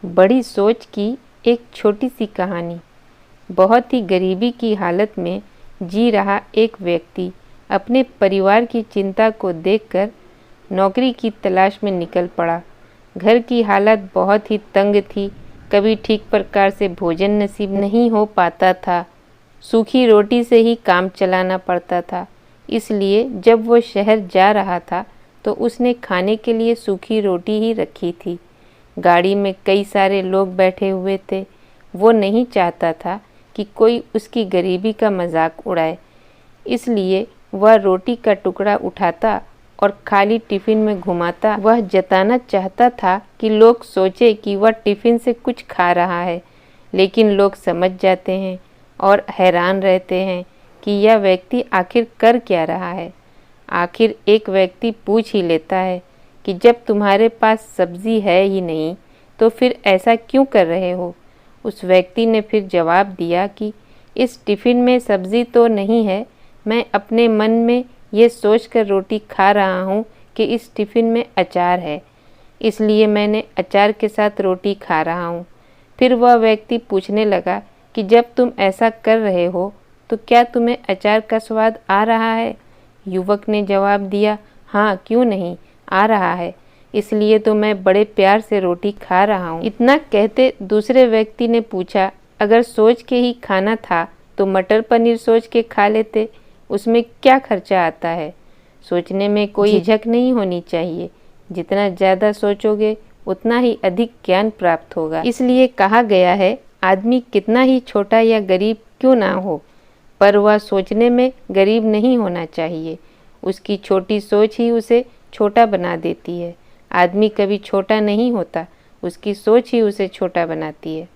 बड़ी सोच की एक छोटी सी कहानी। बहुत ही गरीबी की हालत में जी रहा एक व्यक्ति अपने परिवार की चिंता को देखकर नौकरी की तलाश में निकल पड़ा। घर की हालत बहुत ही तंग थी, कभी ठीक प्रकार से भोजन नसीब नहीं हो पाता था, सूखी रोटी से ही काम चलाना पड़ता था। इसलिए जब वो शहर जा रहा था तो उसने खाने के लिए सूखी रोटी ही रखी थी। गाड़ी में कई सारे लोग बैठे हुए थे। वो नहीं चाहता था कि कोई उसकी गरीबी का मजाक उड़ाए, इसलिए वह रोटी का टुकड़ा उठाता और खाली टिफ़िन में घुमाता। वह जताना चाहता था कि लोग सोचे कि वह टिफ़िन से कुछ खा रहा है, लेकिन लोग समझ जाते हैं और हैरान रहते हैं कि यह व्यक्ति आखिर कर क्या रहा है। आखिर एक व्यक्ति पूछ ही लेता है कि जब तुम्हारे पास सब्जी है ही नहीं तो फिर ऐसा क्यों कर रहे हो। उस व्यक्ति ने फिर जवाब दिया कि इस टिफ़िन में सब्जी तो नहीं है, मैं अपने मन में ये सोचकर रोटी खा रहा हूँ कि इस टिफ़िन में अचार है, इसलिए मैंने अचार के साथ रोटी खा रहा हूँ। फिर वह व्यक्ति पूछने लगा कि जब तुम ऐसा कर रहे हो तो क्या तुम्हें अचार का स्वाद आ रहा है। युवक ने जवाब दिया, हाँ क्यों नहीं, आ रहा है, इसलिए तो मैं बड़े प्यार से रोटी खा रहा हूँ। इतना कहते दूसरे व्यक्ति ने पूछा, अगर सोच के ही खाना था तो मटर पनीर सोच के खा लेते, उसमें क्या खर्चा आता है। सोचने में कोई झिझक नहीं होनी चाहिए, जितना ज़्यादा सोचोगे उतना ही अधिक ज्ञान प्राप्त होगा। इसलिए कहा गया है, आदमी कितना ही छोटा या गरीब क्यों ना हो, पर वह सोचने में गरीब नहीं होना चाहिए। उसकी छोटी सोच ही उसे छोटा बना देती है। आदमी कभी छोटा नहीं होता, उसकी सोच ही उसे छोटा बनाती है।